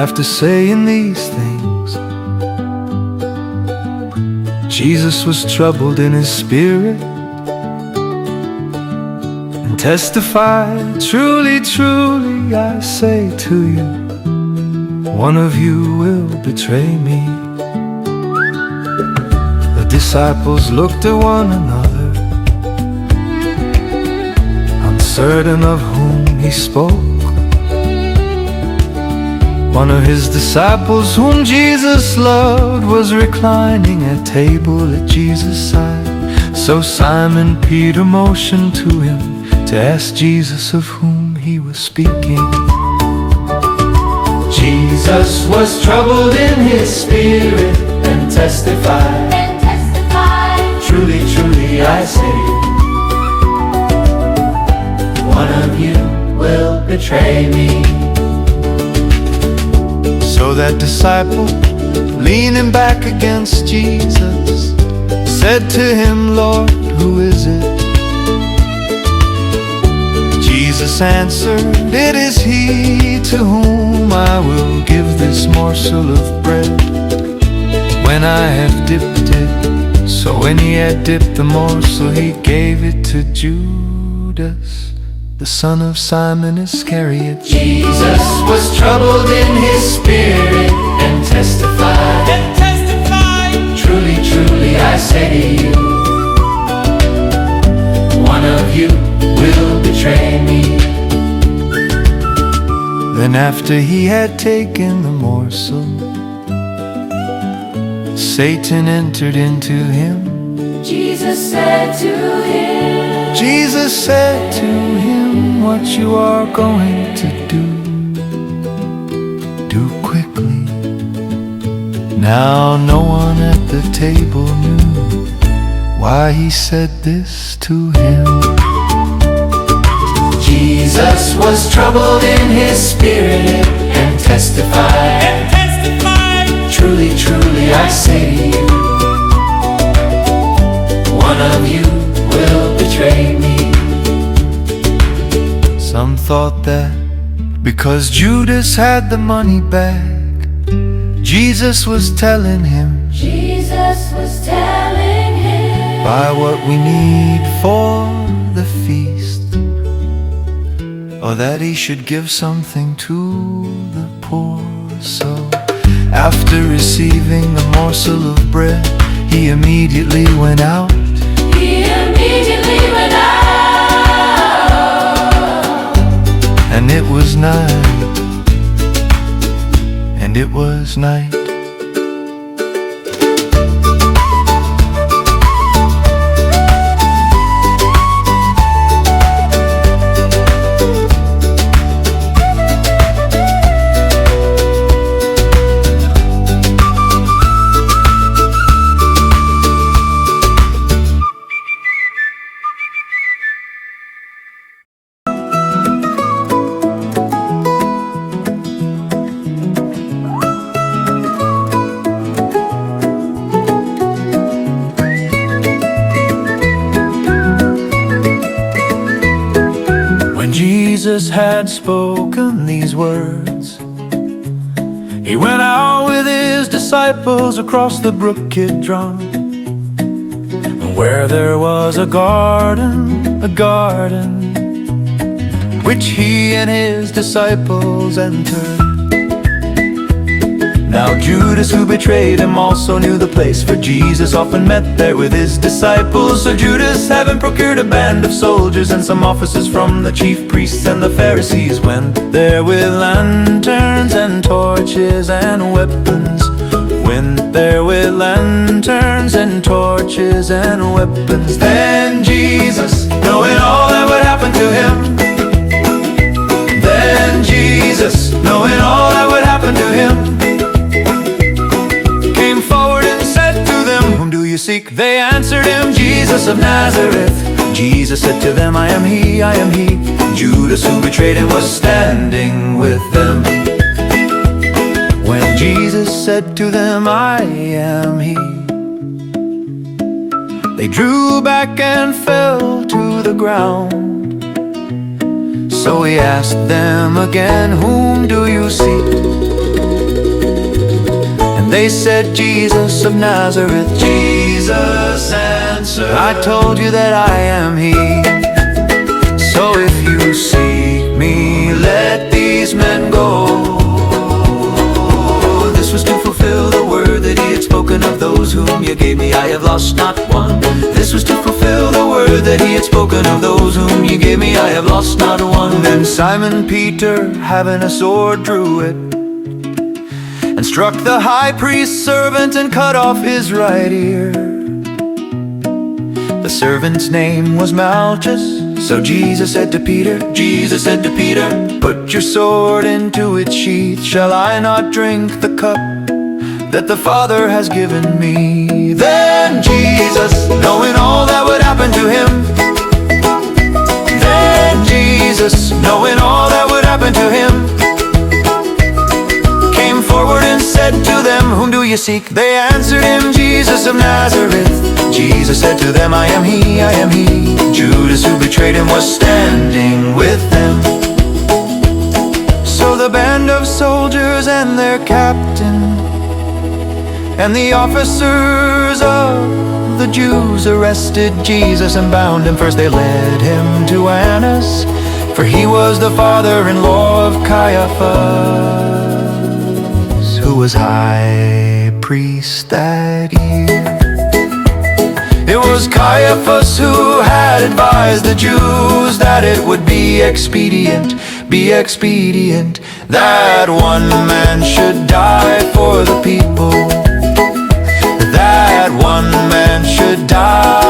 After saying these things, Jesus was troubled in his spirit and testified, "Truly, truly, I say to you, one of you will betray me." The disciples looked at one another, uncertain of whom he spoke. One of his disciples, whom Jesus loved, was reclining at table at Jesus' side. So Simon Peter motioned to him to ask Jesus of whom he was speaking. Jesus was troubled in his spirit and testified, "Truly, truly, I say, one of you will betray me." So that disciple, leaning back against Jesus, said to him, "Lord, who is it?" Jesus answered, "It is he to whom I will give this morsel of bread when I have dipped it." So when he had dipped the morsel, he gave it to Judas, the son of Simon Iscariot. Jesus was troubled in his spirit and testified, "Truly, truly, I say to you, one of you will betray me." Then after he had taken the morsel, Satan entered into him. Jesus said to him, "What you are going to do, do quickly." Now no one at the table knew why he said this to him. Jesus was troubled in his spirit and testified, "Truly, truly, I say to you, one of you will betray me." Some thought that because Judas had the money back, Jesus was telling him, "Buy what we need for the feast," or that he should give something to the poor. So after receiving the morsel of bread, he immediately went out. And it was night, and it was night. Jesus had spoken these words, he went out with his disciples across the brook Kidron, where there was a garden, which he and his disciples entered. Now Judas, who betrayed him, also knew the place, for Jesus often met there with his disciples. So Judas, having procured a band of soldiers and some officers from the chief priests and the Pharisees, went there with lanterns and torches and weapons. Went there with lanterns and torches and weapons. Then Jesus, knowing all that would happen to him, knowing all that would happen to him, came forward and said to them, "Whom do you seek?" They answered him, "Jesus of Nazareth." Jesus said to them, "I am he, I am he." Judas, who betrayed him, was standing with them. When Jesus said to them, "I am he," they drew back and fell to the ground. So he asked them again, "Whom do you seek?" They said, Jesus of Nazareth. Jesus answered, I told you that I am He. So if you seek me, let these men go. This was to fulfill the word that He had spoken, of those whom you gave me I have lost not one. This was to fulfill the word that He had spoken, of those whom you gave me I have lost not one. Then Simon Peter, having a sword, drew it, and struck the high priest's servant, and cut off his right ear. The servant's name was Malchus. So Jesus said to Peter, put your sword into its sheath. Shall I not drink the cup that the Father has given me? Then Jesus, knowing all that would happen to him, knowing all that would happen to him, came forward and said to them, whom do you seek? They answered him, Jesus of Nazareth. Jesus said to them, I am He, I am He. Judas, who betrayed Him, was standing with them. So the band of soldiers and their captain and the officers of the Jews arrested Jesus and bound Him. First they led Him to Annas, for he was the father-in-law of Caiaphas, who was high priest that year. It was Caiaphas who had advised the Jews that it would be expedient that one man should die for the people, that one man should die